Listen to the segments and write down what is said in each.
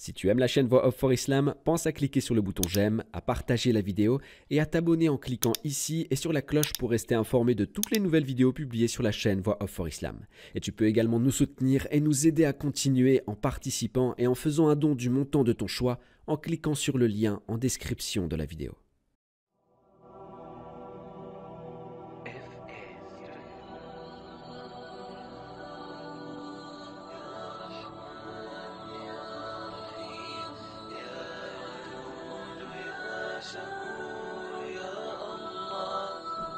Si tu aimes la chaîne Voix Off for Islam, pense à cliquer sur le bouton j'aime, à partager la vidéo et à t'abonner en cliquant ici et sur la cloche pour rester informé de toutes les nouvelles vidéos publiées sur la chaîne Voix Off for Islam. Et tu peux également nous soutenir et nous aider à continuer en participant et en faisant un don du montant de ton choix en cliquant sur le lien en description de la vidéo.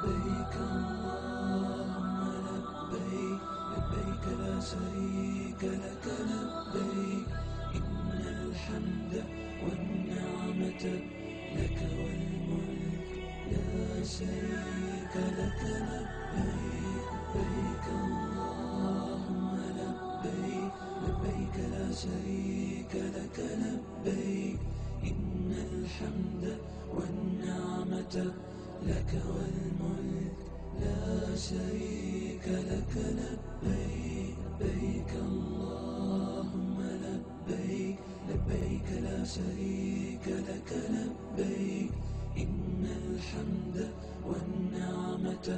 لبيك اللهم لبيك لبيك لا شريك لك لبيك إن الحمد والنعمة لك والملك لا شريك لك لبيك لبيك اللهم لبيك لبيك لا شريك لك لبيك إن الحمد والنعمة لك والملك لا شريك لك لبيك لبيك اللهم لبيك لبيك لا شريك لك لبيك إن الحمد والنعمة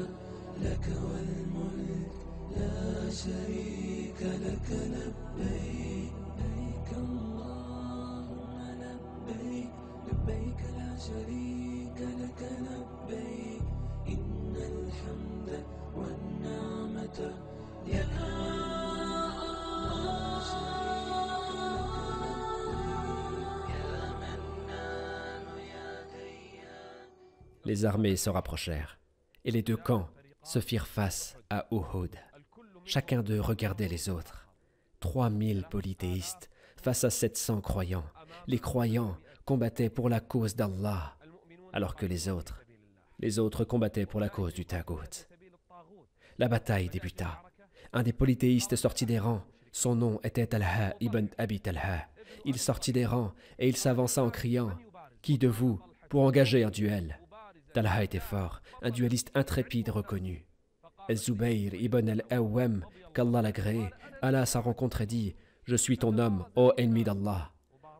لك والملك لا شريك لك لبيك لبيك اللهم لبيك لبيك لا شريك لك لبيك إن الحمد والنعمة لك Les armées se rapprochèrent et les deux camps se firent face à Uhud. Chacun d'eux regardait les autres. 3000 polythéistes face à 700 croyants. Les croyants combattaient pour la cause d'Allah, alors que les autres combattaient pour la cause du Tagout. La bataille débuta. Un des polythéistes sortit des rangs. Son nom était Talha ibn Abi Talha. Il sortit des rangs et il s'avança en criant « Qui de vous pour engager un duel ?» Talha était fort, un duelliste intrépide reconnu. Az-Zubayr ibn al-Awwam, qu'Allah l'agréé, alla à sa rencontre et dit « Je suis ton homme, ô ennemi d'Allah !»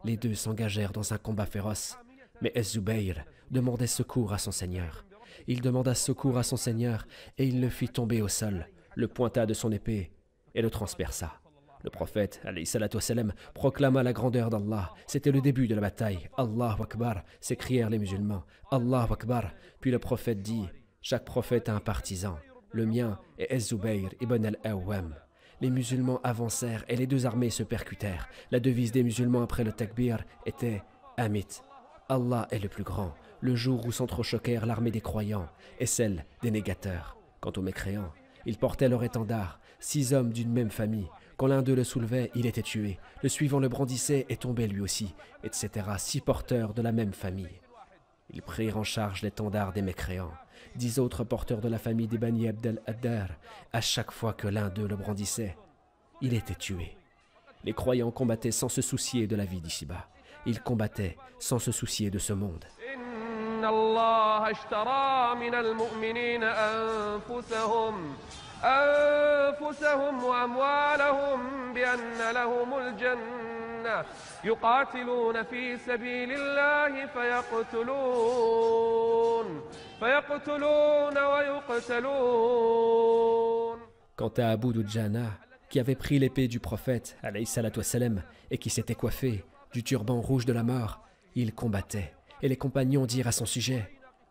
Les deux s'engagèrent dans un combat féroce. Mais Az-Zubayr demandait secours à son Seigneur. Il demanda secours à son Seigneur et il le fit tomber au sol, le pointa de son épée et le transperça. Le prophète, alayhi salatu wassalam, proclama la grandeur d'Allah. C'était le début de la bataille. Allahu Akbar, s'écrièrent les musulmans. Allahu Akbar. Puis le prophète dit, chaque prophète a un partisan. Le mien est Az-Zubayr ibn al-Awwam. Les musulmans avancèrent et les deux armées se percutèrent. La devise des musulmans après le takbir était Amit. Allah est le plus grand. Le jour où s'entrechoquèrent l'armée des croyants et celle des négateurs. Quant aux mécréants, ils portaient leur étendard, 6 hommes d'une même famille. Quand l'un d'eux le soulevait, il était tué. Le suivant le brandissait et tombait lui aussi, etc. 6 porteurs de la même famille. Ils prirent en charge l'étendard des mécréants. 10 autres porteurs de la famille des Bani Abd al-Addar. À chaque fois que l'un d'eux le brandissait, il était tué. Les croyants combattaient sans se soucier de la vie d'ici-bas. Ils combattaient sans se soucier de ce monde. إن الله اشترى من المؤمنين أنفسهم وأموالهم بأن لهم الجنة يقاتلون في سبيل الله فيقتلون ويقتلون. Quant à Abu Dujana, qui avait pris l'épée du prophète, alayhi salatu wassalam, et qui s'était coiffé du turban rouge de la mort, il combattait. Et les compagnons dirent à son sujet,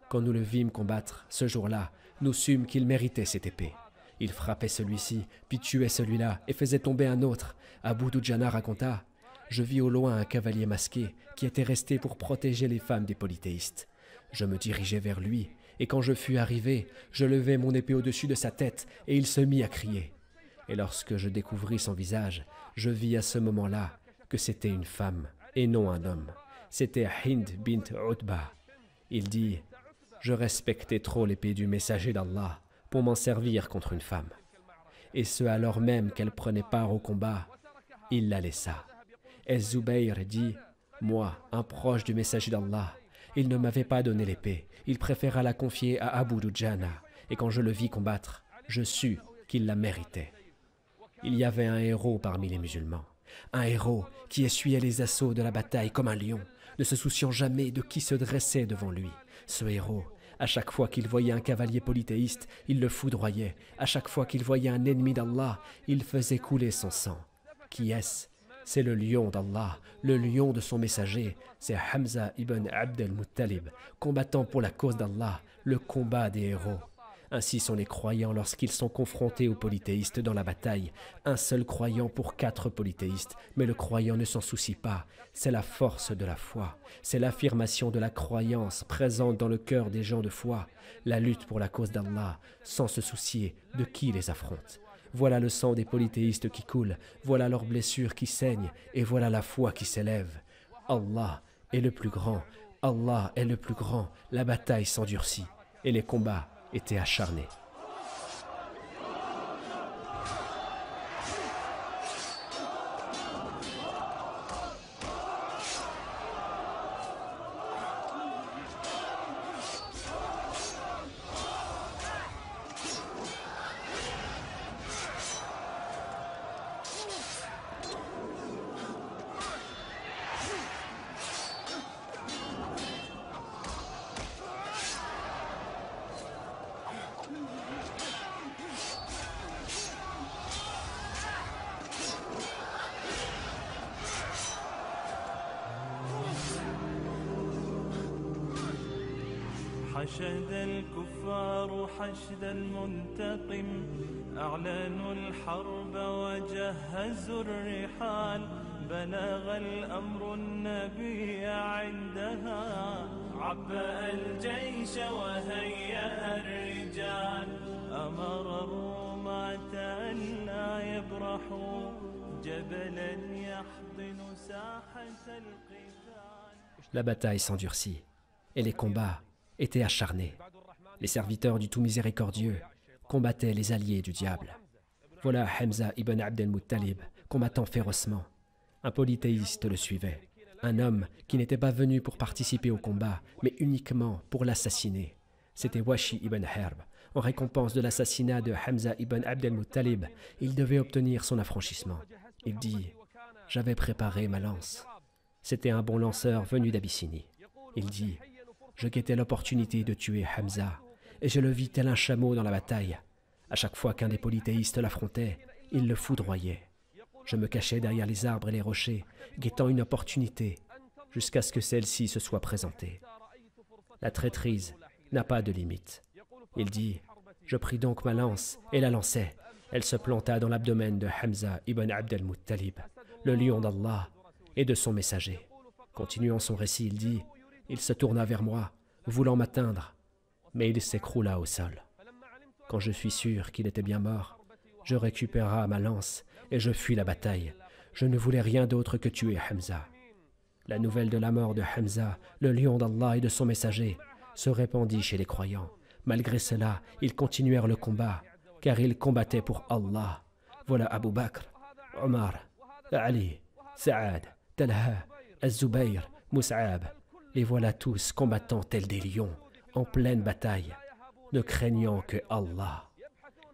quand nous le vîmes combattre, ce jour-là, nous sûmes qu'il méritait cette épée. Il frappait celui-ci, puis tuait celui-là, et faisait tomber un autre. Abu Dujana raconta, je vis au loin un cavalier masqué qui était resté pour protéger les femmes des polythéistes. Je me dirigeai vers lui, et quand je fus arrivé, je levai mon épée au-dessus de sa tête, et il se mit à crier. Et lorsque je découvris son visage, je vis à ce moment-là que c'était une femme, et non un homme. C'était Hind bint Utba. Il dit, je respectais trop l'épée du messager d'Allah pour m'en servir contre une femme. Et ce alors même qu'elle prenait part au combat, il la laissa. Az-Zubayr dit, moi, un proche du messager d'Allah, il ne m'avait pas donné l'épée, il préféra la confier à Abu Dujana, et quand je le vis combattre, je sus qu'il la méritait. Il y avait un héros parmi les musulmans. un héros qui essuyait les assauts de la bataille comme un lion, ne se souciant jamais de qui se dressait devant lui. Ce héros, à chaque fois qu'il voyait un cavalier polythéiste, il le foudroyait. À chaque fois qu'il voyait un ennemi d'Allah, il faisait couler son sang. Qui est-ce? C'est le lion d'Allah, le lion de son messager. C'est Hamza ibn Abd al-Muttalib, combattant pour la cause d'Allah, le combat des héros. Ainsi sont les croyants lorsqu'ils sont confrontés aux polythéistes dans la bataille. Un seul croyant pour 4 polythéistes, mais le croyant ne s'en soucie pas. C'est la force de la foi, c'est l'affirmation de la croyance présente dans le cœur des gens de foi, la lutte pour la cause d'Allah, sans se soucier de qui les affronte. Voilà le sang des polythéistes qui coule, voilà leurs blessures qui saignent, et voilà la foi qui s'élève. Allah est le plus grand, Allah est le plus grand, la bataille s'endurcit, et les combats étaient acharnés. حشد الكفار حشد المنتقم أعلنوا الحرب وجهزوا الرحال بلغ الأمر النبي عندها عبأ الجيش وهيأ الرجال أمر الرومة ألا يبرحوا جبلا يحضن ساحة القتال. La bataille s'endurcit et les combats étaient acharnés. Les serviteurs du tout miséricordieux combattaient les alliés du diable. Voilà Hamza ibn Abd al-Muttalib combattant férocement. Un polythéiste le suivait, un homme qui n'était pas venu pour participer au combat, mais uniquement pour l'assassiner. C'était Washi ibn Harb. En récompense de l'assassinat de Hamza ibn Abd al-Muttalib, il devait obtenir son affranchissement. Il dit « J'avais préparé ma lance. » C'était un bon lanceur venu d'Abyssinie. Il dit « Je guettais l'opportunité de tuer Hamza, et je le vis tel un chameau dans la bataille. À chaque fois qu'un des polythéistes l'affrontait, il le foudroyait. Je me cachais derrière les arbres et les rochers, guettant une opportunité, jusqu'à ce que celle-ci se soit présentée. La traîtrise n'a pas de limite. Il dit, je pris donc ma lance et la lançai. Elle se planta dans l'abdomen de Hamza ibn Abd al-Muttalib, le lion d'Allah et de son messager. Continuant son récit, il dit, il se tourna vers moi, voulant m'atteindre, mais il s'écroula au sol. Quand je fus sûr qu'il était bien mort, je récupéra ma lance et je fuis la bataille. Je ne voulais rien d'autre que tuer Hamza. La nouvelle de la mort de Hamza, le lion d'Allah et de son messager, se répandit chez les croyants. Malgré cela, ils continuèrent le combat, car ils combattaient pour Allah. Voilà Abu Bakr, Omar, Ali, Saad, Talha, Az-Zubayr, Mus'ab. Les voilà tous combattant tels des lions, en pleine bataille, ne craignant que Allah.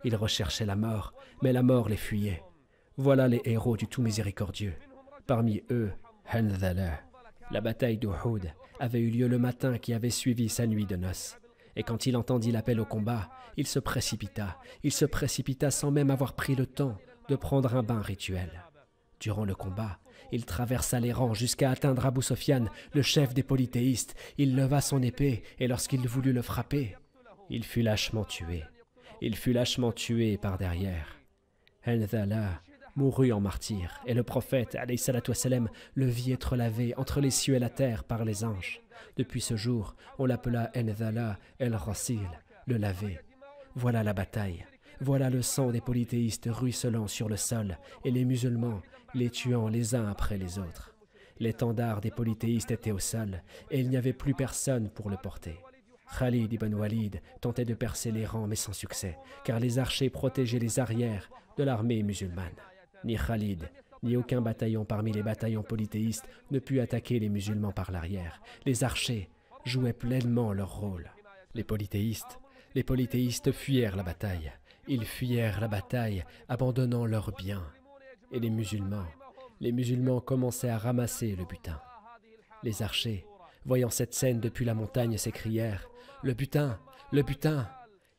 Ils recherchaient la mort, mais la mort les fuyait. Voilà les héros du tout miséricordieux. Parmi eux, Hanzala. La bataille d'Uhud avait eu lieu le matin qui avait suivi sa nuit de noces. Et quand il entendit l'appel au combat, il se précipita. Il se précipita sans même avoir pris le temps de prendre un bain rituel. Durant le combat, il traversa les rangs jusqu'à atteindre Abu Sofyan, le chef des polythéistes. Il leva son épée et lorsqu'il voulut le frapper, il fut lâchement tué. Il fut lâchement tué par derrière. Hanzala mourut en martyr et le prophète alayhi salatu wassalam, le vit être lavé entre les cieux et la terre par les anges. Depuis ce jour, on l'appela Hanzala el-Rasil, le lavé. Voilà la bataille. Voilà le sang des polythéistes ruisselant sur le sol et les musulmans les tuant les uns après les autres. L'étendard des polythéistes était au sol et il n'y avait plus personne pour le porter. Khalid ibn Walid tentait de percer les rangs mais sans succès, car les archers protégeaient les arrières de l'armée musulmane. Ni Khalid, ni aucun bataillon parmi les bataillons polythéistes ne put attaquer les musulmans par l'arrière. Les archers jouaient pleinement leur rôle. Les polythéistes fuyèrent la bataille. Ils fuyèrent la bataille, abandonnant leurs biens. Et les musulmans Les musulmans commençaient à ramasser le butin. Les archers, voyant cette scène depuis la montagne, s'écrièrent « Le butin! Le butin !»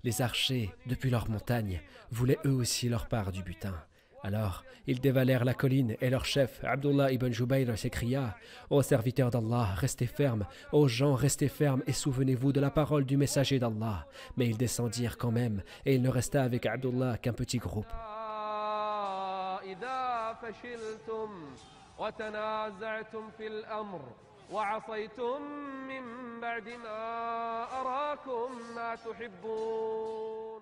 Les archers, depuis leur montagne, voulaient eux aussi leur part du butin. Alors, ils dévalèrent la colline et leur chef, Abdullah ibn Jubayr, s'écria « Ô serviteurs d'Allah, restez fermes, ô gens, restez fermes et souvenez-vous de la parole du messager d'Allah. » Mais ils descendirent quand même et il ne resta avec Abdullah qu'un petit groupe. إذا فشلتم وتنازعتم في الأمر وعصيتم من بعد ما أراكم ما تحبون.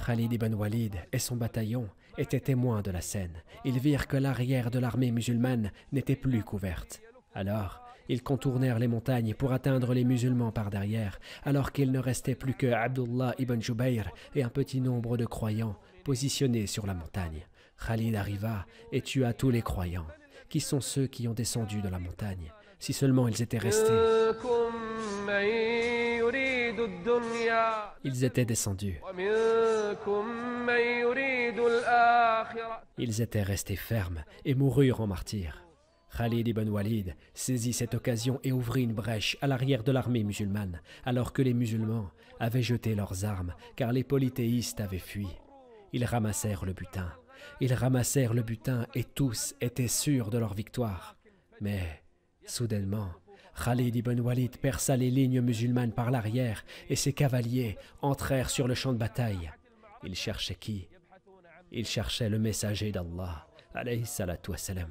Khalid ibn Walid et son bataillon étaient témoins de la scène. Ils virent que l'arrière de l'armée musulmane n'était plus couverte. Alors, ils contournèrent les montagnes pour atteindre les musulmans par derrière, alors qu'il ne restait plus que Abdullah ibn Jubayr et un petit nombre de croyants positionnés sur la montagne. Khalid arriva et tua tous les croyants. Qui sont ceux qui ont descendu de la montagne? Si seulement ils étaient restés. Ils étaient descendus. Ils étaient restés fermes et moururent en martyrs. Khalid ibn Walid saisit cette occasion et ouvrit une brèche à l'arrière de l'armée musulmane, alors que les musulmans avaient jeté leurs armes, car les polythéistes avaient fui. Ils ramassèrent le butin. Ils ramassèrent le butin et tous étaient sûrs de leur victoire. Mais, soudainement, Khalid ibn Walid perça les lignes musulmanes par l'arrière et ses cavaliers entrèrent sur le champ de bataille. Ils cherchaient qui? Ils cherchaient le messager d'Allah, alayhi salatu wassalam.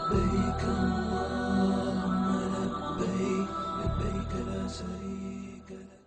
لبيك اللهم لبيك لبيك لا شريك لك.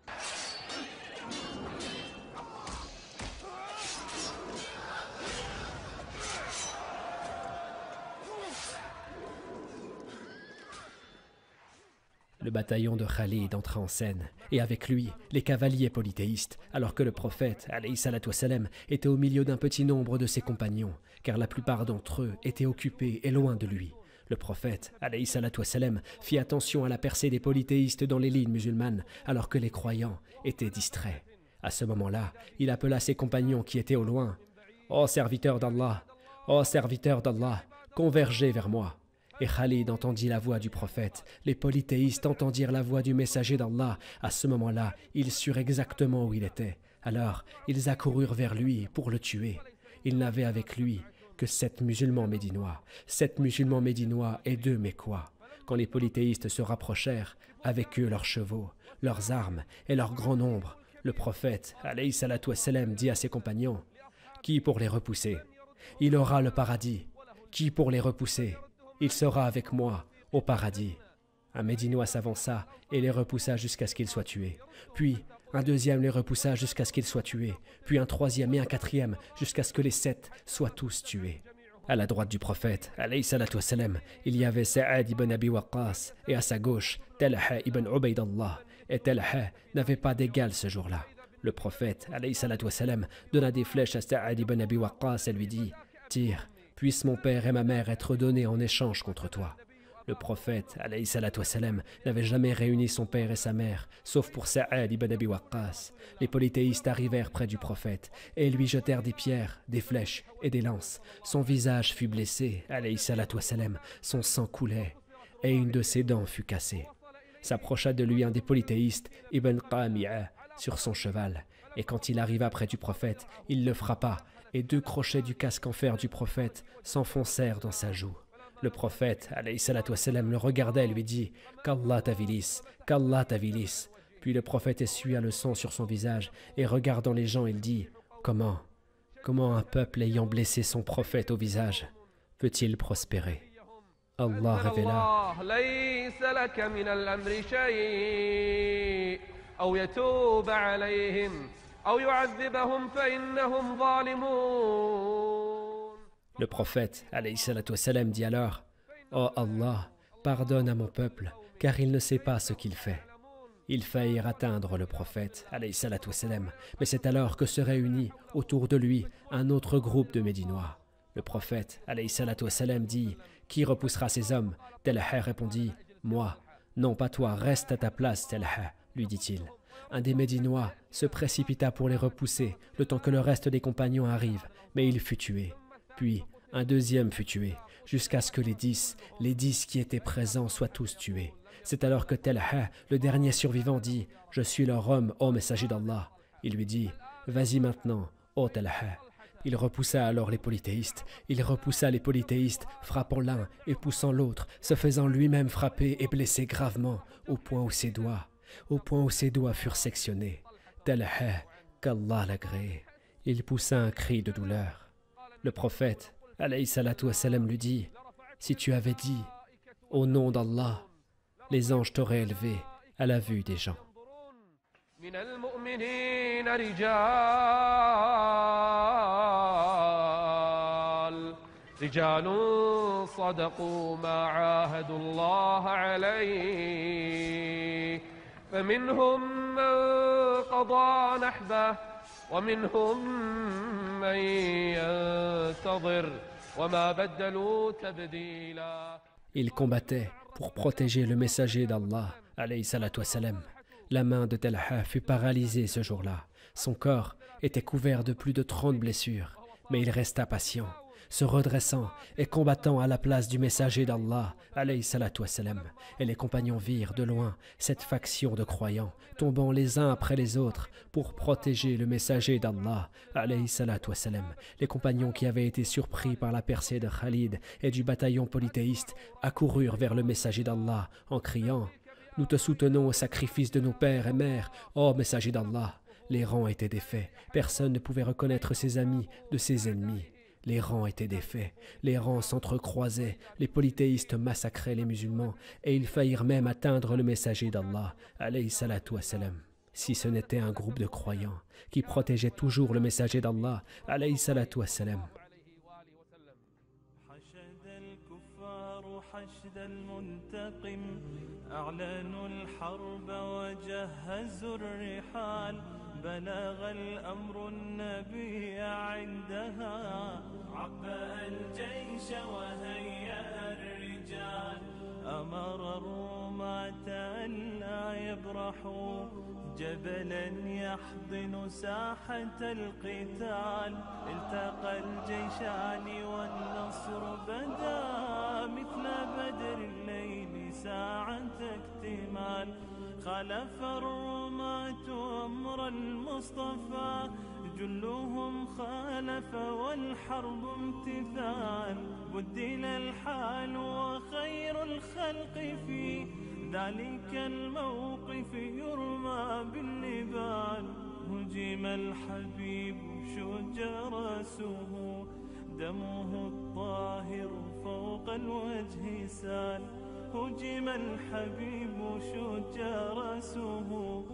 Le bataillon de Khalid entra en scène, et avec lui, les cavaliers polythéistes, alors que le prophète, alayhi salatu wassalam, était au milieu d'un petit nombre de ses compagnons, car la plupart d'entre eux étaient occupés et loin de lui. Le prophète, alayhi salatu wassalam, fit attention à la percée des polythéistes dans les lignes musulmanes, alors que les croyants étaient distraits. À ce moment-là, il appela ses compagnons qui étaient au loin. « Ô serviteurs d'Allah, ô serviteurs d'Allah, convergez vers moi !» Et Khalid entendit la voix du prophète. Les polythéistes entendirent la voix du messager d'Allah. À ce moment-là, ils surent exactement où il était. Alors, ils accoururent vers lui pour le tuer. Il n'avait avec lui que 7 musulmans médinois. 7 musulmans médinois et 2 mécois. Quand les polythéistes se rapprochèrent, avec eux leurs chevaux, leurs armes et leur grand nombre, le prophète, alayhi salatu wassalam, dit à ses compagnons, « Qui pour les repousser? Il aura le paradis. Qui pour les repousser? Il sera avec moi au paradis. » Un Médinois s'avança et les repoussa jusqu'à ce qu'ils soient tués. Puis un deuxième les repoussa jusqu'à ce qu'ils soient tués. Puis un troisième et un quatrième jusqu'à ce que les 7 soient tous tués. À la droite du prophète, alayhi salatu wassalam, il y avait Sa'ad ibn Abi Waqqas et à sa gauche, Talha ibn Ubaydallah. Et Talha n'avait pas d'égal ce jour-là. Le prophète, alayhi salatu wassalam, donna des flèches à Sa'ad ibn Abi Waqqas et lui dit « Tire, puisse mon père et ma mère être donnés en échange contre toi. » Le prophète, alayhi salatu wassalam, n'avait jamais réuni son père et sa mère, sauf pour Sa'ad ibn Abi Waqqas. Les polythéistes arrivèrent près du prophète et lui jetèrent des pierres, des flèches et des lances. Son visage fut blessé, alayhi salatu wassalam, son sang coulait, et une de ses dents fut cassée. S'approcha de lui un des polythéistes, Ibn Qami'a, sur son cheval, et quand il arriva près du prophète, il le frappa, et 2 crochets du casque en fer du prophète s'enfoncèrent dans sa joue. Le prophète, alayhi salatu wassalam, le regardait et lui dit « Qu'Allah t'avilisse, qu'Allah t'avilisse !» Puis le prophète essuya le sang sur son visage, et regardant les gens, il dit « Comment un peuple ayant blessé son prophète au visage peut-il prospérer ?» Allah révéla أو يتوب عليهم أو يعذبهم فإنهم ظالمون. Le prophète, alayhi salatu wassalam, dit alors: Oh Allah, pardonne à mon peuple, car il ne sait pas ce qu'il fait. Ils faillirent atteindre le prophète, alayhi salatu wassalam, mais c'est alors que se réunit autour de lui un autre groupe de Médinois. Le prophète, alayhi salatu wassalam, dit: Qui repoussera ces hommes? Talha répondit: Moi. Non, pas toi, reste à ta place, Talha, lui dit-il. Un des Médinois se précipita pour les repousser, le temps que le reste des compagnons arrive, mais il fut tué. Puis un deuxième fut tué, jusqu'à ce que les 10 qui étaient présents soient tous tués. C'est alors que Talha, le dernier survivant, dit: Je suis leur homme, ô messager d'Allah. Il lui dit: Vas-y maintenant, ô Talha. Il repoussa alors les polythéistes. Il repoussa les polythéistes, frappant l'un et poussant l'autre, se faisant lui-même frapper et blesser gravement, au point où ses doigts furent sectionnés. Talha, qu'Allah l'agrée. Il poussa un cri de douleur. Le prophète, alayhi salatu wassalam, lui dit: Si tu avais dit au nom d'Allah, les anges t'auraient élevé à la vue des gens. من المؤمنين رجال صدقوا ما عاهدوا الله عليه فمنهم من قضى نحبه ومنهم من ينتظر وما بدلوا تبديلا. Il combattait pour protéger le messager d'Allah, alayhi salatu wassalam. La main de Talha fut paralysée ce jour-là. Son corps était couvert de plus de 30 blessures, mais il resta patient, se redressant et combattant à la place du messager d'Allah, alayhi salatu wassalam. Et les compagnons virent de loin cette faction de croyants, tombant les uns après les autres pour protéger le messager d'Allah, alayhi salatu wassalam. Les compagnons qui avaient été surpris par la percée de Khalid et du bataillon polythéiste accoururent vers le messager d'Allah en criant: Nous te soutenons au sacrifice de nos pères et mères, ô messager d'Allah. Les rangs étaient défaits. Personne ne pouvait reconnaître ses amis de ses ennemis. Les rangs étaient défaits. Les rangs s'entrecroisaient. Les polythéistes massacraient les musulmans et ils faillirent même atteindre le messager d'Allah, alayhi salatu wassalam. Si ce n'était un groupe de croyants qui protégeait toujours le messager d'Allah, alayhi salatu wassalam. حشد المنتقم أعلنوا الحرب وجهزوا الرحال بلغ الأمر النبي عندها عبأ الجيش وهيأ الرجال أمر الرماة ألا يبرحوا جبلا يحضن ساحة القتال التقى الجيشان والنصر بدا مثل بدر الليل ساعة اكتمال خلف الرماة أمر المصطفى جلهم خالف والحرب امتثال بدل الحال وخير الخلق في ذلك الموقف يرمى بالنبال هجم الحبيب شج رأسه دمه الطاهر فوق الوجه سال هجم الحبيب شج رأسه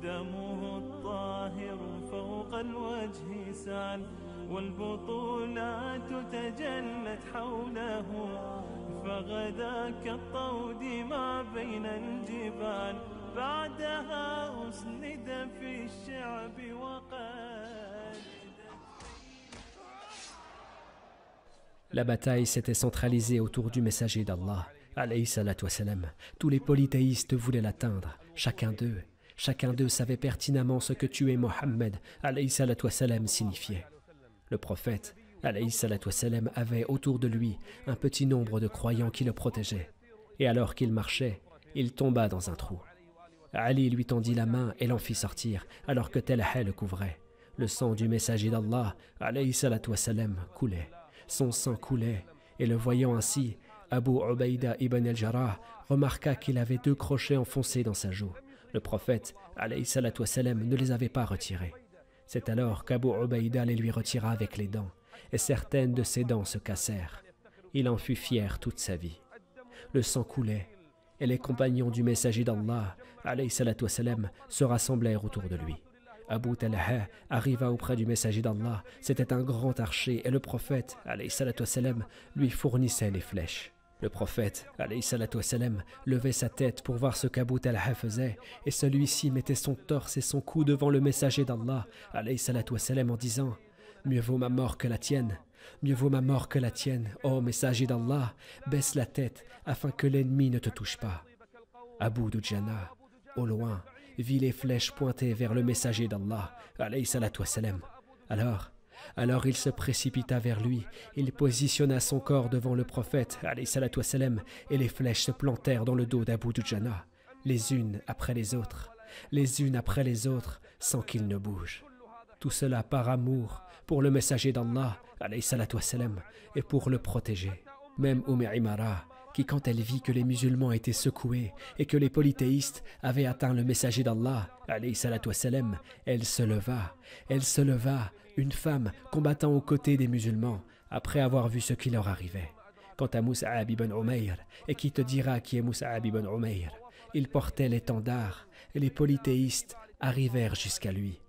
دمه الطاهر فوق الوجه سال والبطولات تجلت حوله فغدا كالطود ما بين الجبال بعدها أسند في الشعب وقد. La bataille s'était centralisée autour du messager d'Allah, alayhi salatu wassalam. Tous les polythéistes voulaient l'atteindre, chacun d'eux savait pertinemment ce que tuer Mohammed, alayhi salatu wassalam, signifiait. Le prophète, alayhi salatu wassalam, avait autour de lui un petit nombre de croyants qui le protégeaient. Et alors qu'il marchait, il tomba dans un trou. Ali lui tendit la main et l'en fit sortir, alors que Talha le couvrait. Le sang du messager d'Allah, alayhi salatu wassalam, coulait. Son sang coulait, et le voyant ainsi, Abu Ubaïda ibn al-Jarrah remarqua qu'il avait 2 crochets enfoncés dans sa joue. Le prophète, alayhi salatu wassalam, ne les avait pas retirés. C'est alors qu'Abu Ubaïda les lui retira avec les dents, et certaines de ses dents se cassèrent. Il en fut fier toute sa vie. Le sang coulait, et les compagnons du messager d'Allah, alayhi salatu wassalam, se rassemblèrent autour de lui. Abu Talha arriva auprès du messager d'Allah. C'était un grand archer et le prophète, alayhi salatu wassalam, lui fournissait les flèches. Le prophète, alayhi salatu wassalam, levait sa tête pour voir ce qu'Abu Talha faisait et celui-ci mettait son torse et son cou devant le messager d'Allah, alayhi salatu wassalam, en disant « Mieux vaut ma mort que la tienne. Mieux vaut ma mort que la tienne. Ô messager d'Allah, baisse la tête afin que l'ennemi ne te touche pas. » Abu Dujana, au loin, vit les flèches pointées vers le messager d'Allah, alayhi salatu wassalam. Alors il se précipita vers lui, il positionna son corps devant le prophète, alayhi salatu wassalam, et les flèches se plantèrent dans le dos d'Abu Dujana, les unes après les autres, sans qu'il ne bouge. Tout cela par amour pour le messager d'Allah, alayhi salatu wassalam, et pour le protéger. Même Imara, qui quand elle vit que les musulmans étaient secoués et que les polythéistes avaient atteint le messager d'Allah, alayhi salatu wassalam, elle se leva, une femme combattant aux côtés des musulmans, après avoir vu ce qui leur arrivait. Quant à Mus'ab ibn Umayr, et qui te dira qui est Mus'ab ibn Umayr, il portait l'étendard, et les polythéistes arrivèrent jusqu'à lui.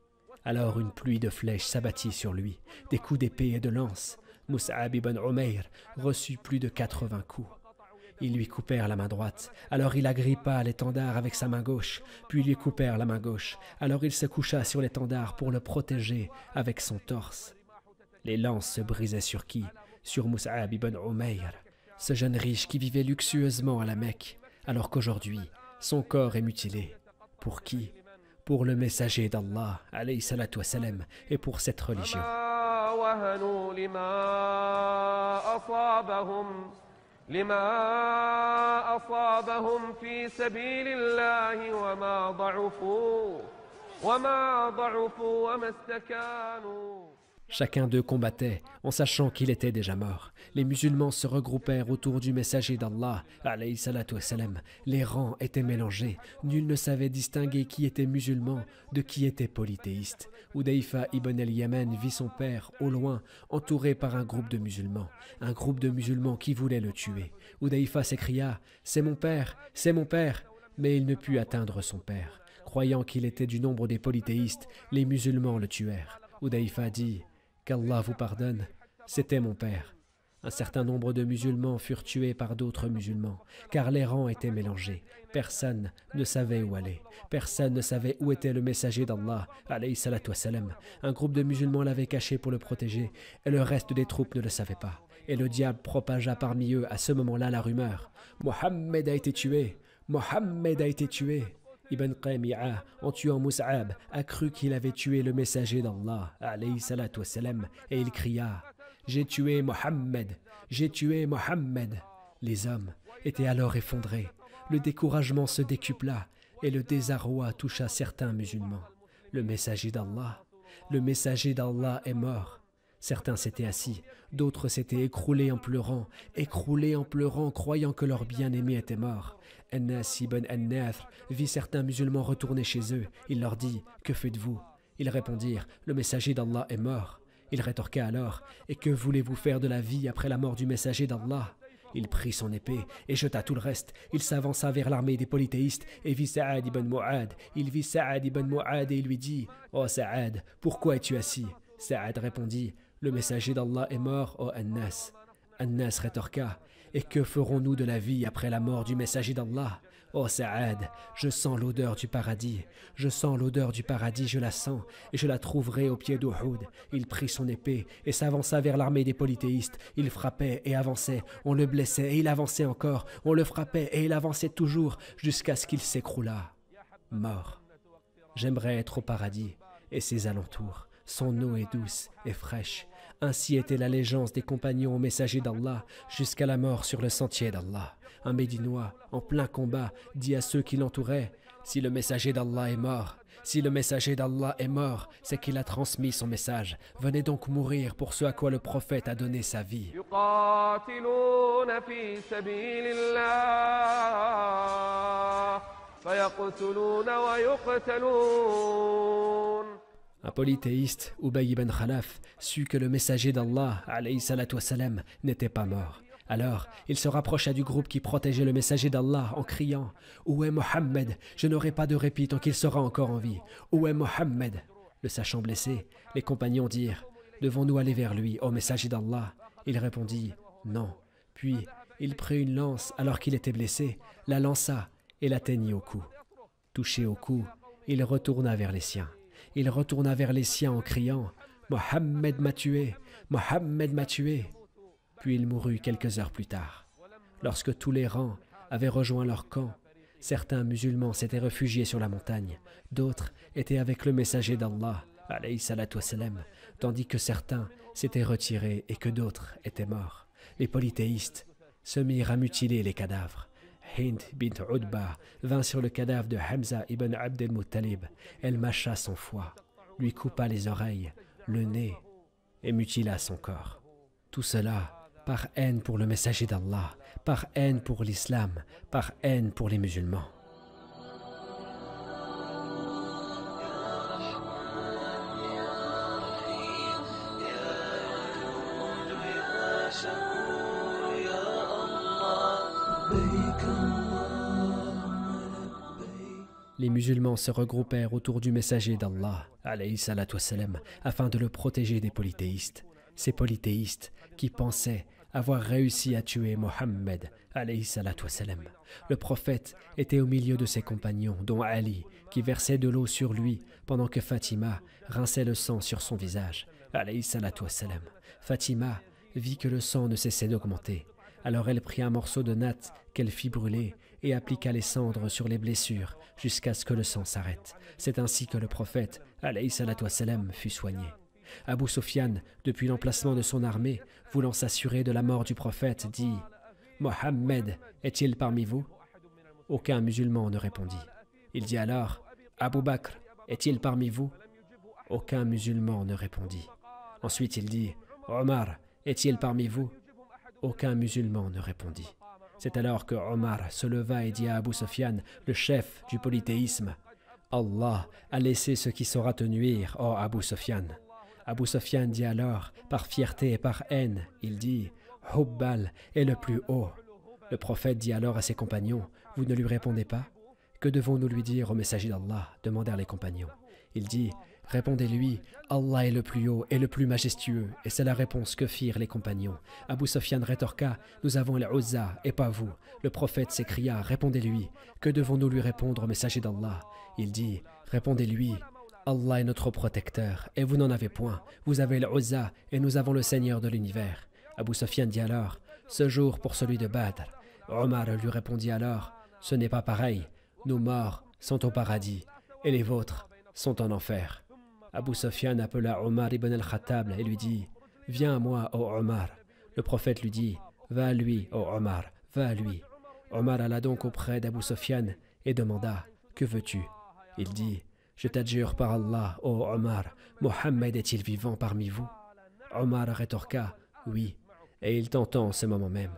Alors une pluie de flèches s'abattit sur lui, des coups d'épée et de lance. Mus'ab ibn Umayr reçut plus de 80 coups. Ils lui coupèrent la main droite, alors il agrippa l'étendard avec sa main gauche, puis lui coupèrent la main gauche, alors il se coucha sur l'étendard pour le protéger avec son torse. Les lances se brisaient sur qui? Sur Mus'ab ibn Umayr, ce jeune riche qui vivait luxueusement à la Mecque, alors qu'aujourd'hui, son corps est mutilé. Pour qui? Pour le messager d'Allah, alayhi salatu wassalam, et pour cette religion. لما أصابهم في سبيل الله وما ضعفوا وما استكانوا. Chacun d'eux combattait en sachant qu'il était déjà mort. Les musulmans se regroupèrent autour du messager d'Allah, alayhi salatu wassalam. Les rangs étaient mélangés. Nul ne savait distinguer qui était musulman de qui était polythéiste. Hudayfa ibn al-Yaman vit son père, au loin, entouré par un groupe de musulmans qui voulaient le tuer. Hudayfa s'écria « C'est mon père, c'est mon père !» Mais il ne put atteindre son père. Croyant qu'il était du nombre des polythéistes, les musulmans le tuèrent. Hudayfa dit « Qu'Allah vous pardonne, c'était mon père. » Un certain nombre de musulmans furent tués par d'autres musulmans, car les rangs étaient mélangés. Personne ne savait où aller. Personne ne savait où était le messager d'Allah, alayhi salatu wassalam. Un groupe de musulmans l'avait caché pour le protéger, et le reste des troupes ne le savait pas. Et le diable propagea parmi eux à ce moment-là la rumeur. « Mohammed a été tué! Mohammed a été tué !» Ibn Qaymi'a, en tuant Mus'ab, a cru qu'il avait tué le messager d'Allah, alayhi salatu wassalam, et il cria « J'ai tué Mohammed! J'ai tué Mohammed !» Les hommes étaient alors effondrés. Le découragement se décupla et le désarroi toucha certains musulmans. Le messager d'Allah est mort. Certains s'étaient assis, d'autres s'étaient écroulés en pleurant, croyant que leur bien-aimé était mort. Anas ibn al-Nathr vit certains musulmans retourner chez eux. Il leur dit « Que faites-vous » Ils répondirent « Le messager d'Allah est mort. » Il rétorqua alors « Et que voulez-vous faire de la vie après la mort du messager d'Allah » Il prit son épée et jeta tout le reste. Il s'avança vers l'armée des polythéistes et vit Sa'ad ibn Mu'ad. Il vit Sa'ad ibn Mu'ad et il lui dit « Oh Sa'ad, pourquoi es-tu assis » Sa'ad répondit « Le messager d'Allah est mort, ô Anas. » Anas rétorqua « Et que ferons-nous de la vie après la mort du messager d'Allah » Oh Sa'ad, je sens l'odeur du paradis, je la sens, et je la trouverai au pied d'Uhud. Il prit son épée et s'avança vers l'armée des polythéistes. Il frappait et avançait, on le blessait et il avançait encore, on le frappait et il avançait toujours, jusqu'à ce qu'il s'écroulât. Mort. J'aimerais être au paradis, et ses alentours. Son eau est douce et fraîche. Ainsi était l'allégeance des compagnons au messager d'Allah jusqu'à la mort sur le sentier d'Allah. Un Médinois, en plein combat, dit à ceux qui l'entouraient « Si le messager d'Allah est mort, c'est qu'il a transmis son message. Venez donc mourir pour ce à quoi le prophète a donné sa vie. » Un polythéiste, Ubay ibn Khalaf, sut que le messager d'Allah, alayhi salatu wassalam, n'était pas mort. Alors, il se rapprocha du groupe qui protégeait le messager d'Allah en criant « Où est Mohammed? Je n'aurai pas de répit tant qu'il sera encore en vie. Où est Mohammed ?» Le sachant blessé, les compagnons dirent « Devons-nous aller vers lui, ô messager d'Allah ?» Il répondit « Non. » Puis, il prit une lance alors qu'il était blessé, la lança et l'atteignit au cou. Touché au cou, il retourna vers les siens. Il retourna vers les siens en criant « Mohammed m'a tué! Mohammed m'a tué !» Puis il mourut quelques heures plus tard. Lorsque tous les rangs avaient rejoint leur camp, certains musulmans s'étaient réfugiés sur la montagne, d'autres étaient avec le messager d'Allah, alayhi salatu wassalam, tandis que certains s'étaient retirés et que d'autres étaient morts. Les polythéistes se mirent à mutiler les cadavres. Hind bint Udba vint sur le cadavre de Hamza ibn Abd al-Muttalib. Elle mâcha son foie, lui coupa les oreilles, le nez et mutila son corps. Tout cela par haine pour le messager d'Allah, par haine pour l'islam, par haine pour les musulmans. Les musulmans se regroupèrent autour du messager d'Allah, alayhi salatu wassalam, afin de le protéger des polythéistes. Ces polythéistes qui pensaient avoir réussi à tuer Mohammed, alayhi salatu wassalam. Le prophète était au milieu de ses compagnons, dont Ali, qui versait de l'eau sur lui, pendant que Fatima rinçait le sang sur son visage, alayhi salatu wassalam. Fatima vit que le sang ne cessait d'augmenter. Alors elle prit un morceau de natte qu'elle fit brûler et appliqua les cendres sur les blessures jusqu'à ce que le sang s'arrête. C'est ainsi que le prophète, alayhi salatu wassalam, fut soigné. Abu Sufyan, depuis l'emplacement de son armée, voulant s'assurer de la mort du prophète, dit « Mohammed est-il parmi vous ?» Aucun musulman ne répondit. Il dit alors « Abu Bakr est-il parmi vous ?» Aucun musulman ne répondit. Ensuite il dit « Omar est-il parmi vous ?» Aucun musulman ne répondit. C'est alors que Omar se leva et dit à Abu Sufyan, le chef du polythéisme, « Allah a laissé ce qui saura te nuire, ô Abu Sufyan. » Abu Sufyan dit alors, par fierté et par haine, il dit « Hubbal est le plus haut. » Le prophète dit alors à ses compagnons, « Vous ne lui répondez pas ?»« Que devons-nous lui dire au messager d'Allah » demandèrent les compagnons. Il dit « Répondez-lui, Allah est le plus haut et le plus majestueux. » Et c'est la réponse que firent les compagnons. Abu Sufyan rétorqua, « Nous avons les Uzza et pas vous. » Le prophète s'écria, « Répondez-lui. Que devons-nous lui répondre au messager d'Allah » Il dit, « Répondez-lui. Allah est notre protecteur, et vous n'en avez point. Vous avez le Uzza, et nous avons le Seigneur de l'univers. » Abu Sufyan dit alors, « Ce jour pour celui de Badr. » Omar lui répondit alors, « Ce n'est pas pareil. Nos morts sont au paradis, et les vôtres sont en enfer. » Abu Sufyan appela Omar ibn al-Khattab et lui dit, « Viens à moi, ô Omar. » Le prophète lui dit, « Va à lui, ô Omar, va à lui. » Omar alla donc auprès d'Abu Sufyan et demanda, « Que veux-tu » Il dit, « Je t'adjure par Allah, ô Omar, Mohammed est-il vivant parmi vous ?» Omar rétorqua, « Oui, et il t'entend en ce moment même. »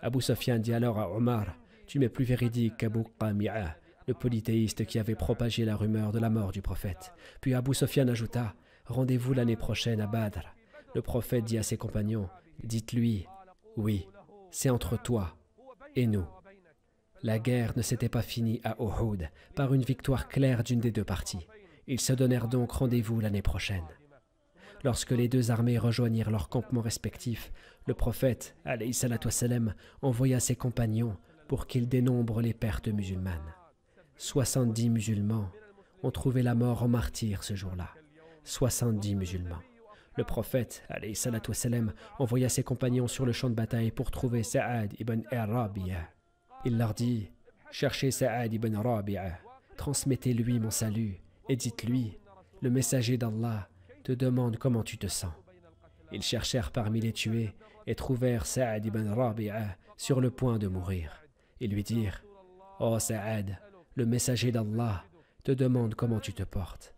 Abu Sufyan dit alors à Omar, « Tu m'es plus véridique qu'Abu Qami'a, le polythéiste qui avait propagé la rumeur de la mort du prophète. » Puis Abu Sufyan ajouta, « Rendez-vous l'année prochaine à Badr. » Le prophète dit à ses compagnons, « Dites-lui, oui, c'est entre toi et nous. » La guerre ne s'était pas finie à Uhud par une victoire claire d'une des deux parties. Ils se donnèrent donc rendez-vous l'année prochaine. Lorsque les deux armées rejoignirent leurs campements respectifs, le prophète, alayhi salatu wassalam, envoya ses compagnons pour qu'ils dénombrent les pertes musulmanes. 70 musulmans ont trouvé la mort en martyr ce jour-là. 70 musulmans. Le prophète, alayhi salatu wassalam, envoya ses compagnons sur le champ de bataille pour trouver Sa'ad ibn Rabi'a. Il leur dit, « Cherchez Sa'ad ibn Rabi'a, transmettez-lui mon salut et dites-lui, le messager d'Allah te demande comment tu te sens. » Ils cherchèrent parmi les tués et trouvèrent Sa'ad ibn Rabi'a sur le point de mourir. Ils lui dirent, « Oh Sa'ad, le messager d'Allah te demande comment tu te portes. »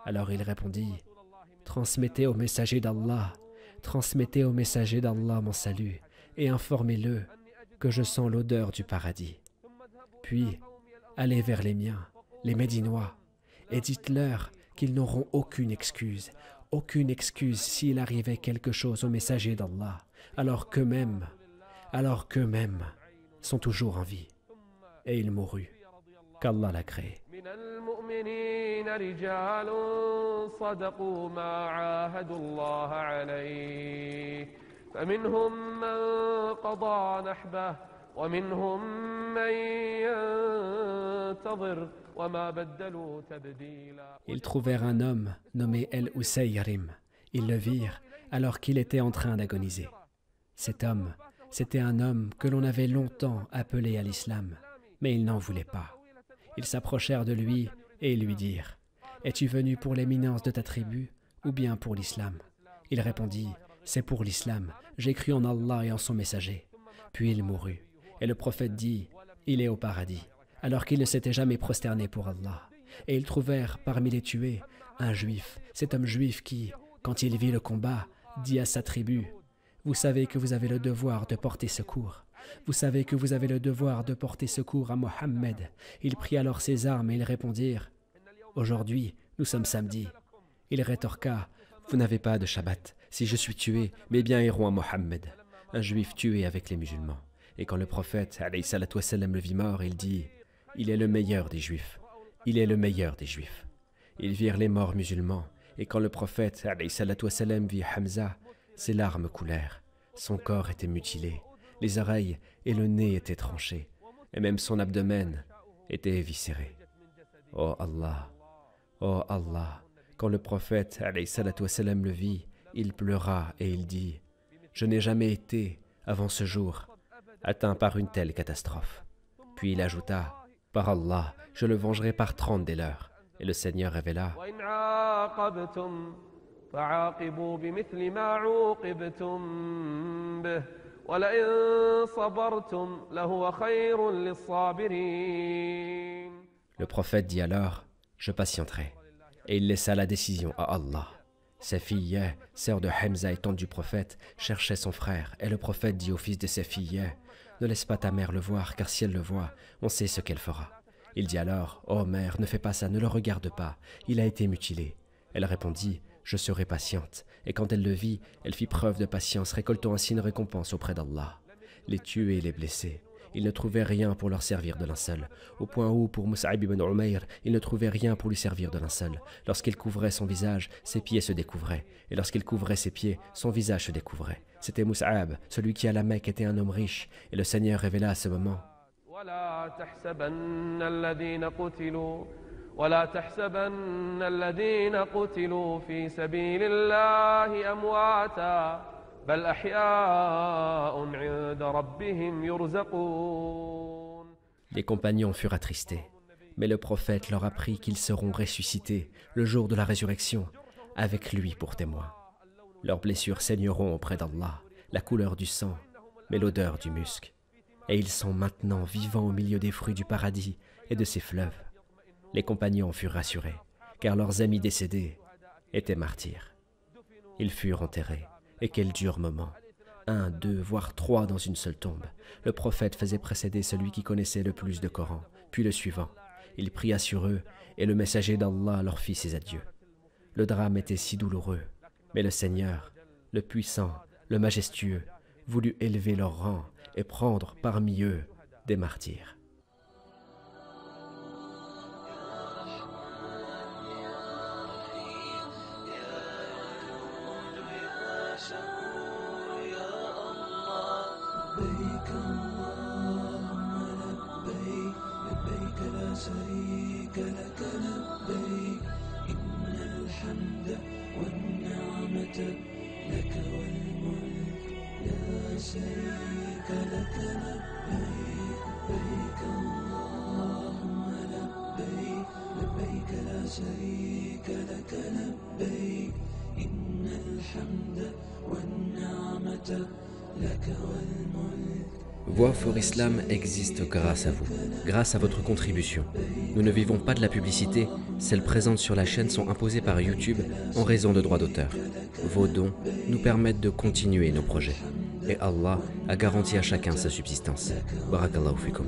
Alors il répondit, « Transmettez au messager d'Allah mon salut et informez-le que je sens l'odeur du paradis. Puis, allez vers les miens, les Médinois, et dites-leur qu'ils n'auront aucune excuse s'il arrivait quelque chose au messager d'Allah, alors qu'eux-mêmes alors qu'eux-mêmes sont toujours en vie. Et il mourut, qu'Allah l'a créé. من المؤمنين رجال صدقوا ما عاهدوا الله عليه فمنهم من قضى نحبه ومنهم من ينتظر وما بدلوا تبديلا. Ils trouvèrent un homme nommé El-Usayrim. Ils le virent alors qu'il était en train d'agoniser. Cet homme, c'était un homme que l'on avait longtemps appelé à l'islam, mais il n'en voulait pas. Ils s'approchèrent de lui et lui dirent « Es-tu venu pour l'éminence de ta tribu ou bien pour l'islam ?» Il répondit « C'est pour l'islam, j'ai cru en Allah et en son messager. » Puis il mourut. Et le prophète dit « Il est au paradis », alors qu'il ne s'était jamais prosterné pour Allah. Et ils trouvèrent parmi les tués un juif, cet homme juif qui, quand il vit le combat, dit à sa tribu « Vous savez que vous avez le devoir de porter secours. Vous savez que vous avez le devoir de porter secours à Mohammed. » Il prit alors ses armes et ils répondirent « Aujourd'hui, nous sommes samedi. » Il rétorqua « Vous n'avez pas de Shabbat. Si je suis tué, mes biens iront à Mohammed. » Un juif tué avec les musulmans. Et quand le prophète alayhi salatu wassalam, le vit mort, il dit « Il est le meilleur des juifs. Il est le meilleur des juifs. » Ils virent les morts musulmans. Et quand le prophète alayhi salatu wassalam, vit Hamza, ses larmes coulèrent. Son corps était mutilé. Les oreilles et le nez étaient tranchés, et même son abdomen était éviscéré. Oh Allah, quand le prophète alayhi salatu wassalam, le vit, il pleura et il dit « Je n'ai jamais été, avant ce jour, atteint par une telle catastrophe. » Puis il ajouta « Par Allah, je le vengerai par 30 des leurs. » Et le Seigneur révéla « وإن عاقبتم فعاقبوا بمثل ما عوقبتم به ولئن صبرتم لهو خير للصابرين. » Le prophète dit alors « Je patienterai. » Et il laissa la décision à Allah. Sa fille, sœur de Hamza et tante du prophète, cherchait son frère, et le prophète dit au fils de sa fille « Ne laisse pas ta mère le voir, car si elle le voit, on sait ce qu'elle fera. » Il dit alors « Oh mère, ne fais pas ça, ne le regarde pas, il a été mutilé. » Elle répondit « Je serai patiente. » Et quand elle le vit, elle fit preuve de patience, récoltant ainsi une récompense auprès d'Allah. Les tués et les blessés, ils ne trouvaient rien pour leur servir de linceul, au point où, pour Mus'ab ibn Umayr, ils ne trouvaient rien pour lui servir de linceul. Lorsqu'il couvrait son visage, ses pieds se découvraient, et lorsqu'il couvrait ses pieds, son visage se découvrait. C'était Mus'ab, celui qui à la Mecque était un homme riche, et le Seigneur révéla à ce moment ولا تحسبن الذين قتلوا في سبيل الله أمواتا بل أحياء عند ربهم يرزقون. Les compagnons furent attristés, mais le prophète leur apprit qu'ils seront ressuscités le jour de la résurrection, avec lui pour témoin. Leurs blessures saigneront auprès d'Allah, la couleur du sang, mais l'odeur du musc. Et ils sont maintenant vivants au milieu des fruits du paradis et de ses fleuves. Les compagnons furent rassurés, car leurs amis décédés étaient martyrs. Ils furent enterrés, et quel dur moment. 1, 2, voire 3 dans une seule tombe. Le prophète faisait précéder celui qui connaissait le plus de Coran, puis le suivant. Il pria sur eux, et le messager d'Allah leur fit ses adieux. Le drame était si douloureux, mais le Seigneur, le puissant, le majestueux, voulut élever leur rang et prendre parmi eux des martyrs. لبيك اللهم لبيك لبيك لا شريك لك لبيك إن الحمد والنعمة لك والملك لا شريك لك لبيك لبيك اللهم لبيك لبيك لا شريك لك لبيك إن الحمد والنعمة لك والملك. Voix for Islam existe grâce à vous, grâce à votre contribution. Nous ne vivons pas de la publicité, celles présentes sur la chaîne sont imposées par YouTube en raison de droits d'auteur. Vos dons nous permettent de continuer nos projets. Et Allah a garanti à chacun sa subsistance. Barakallahu fikum.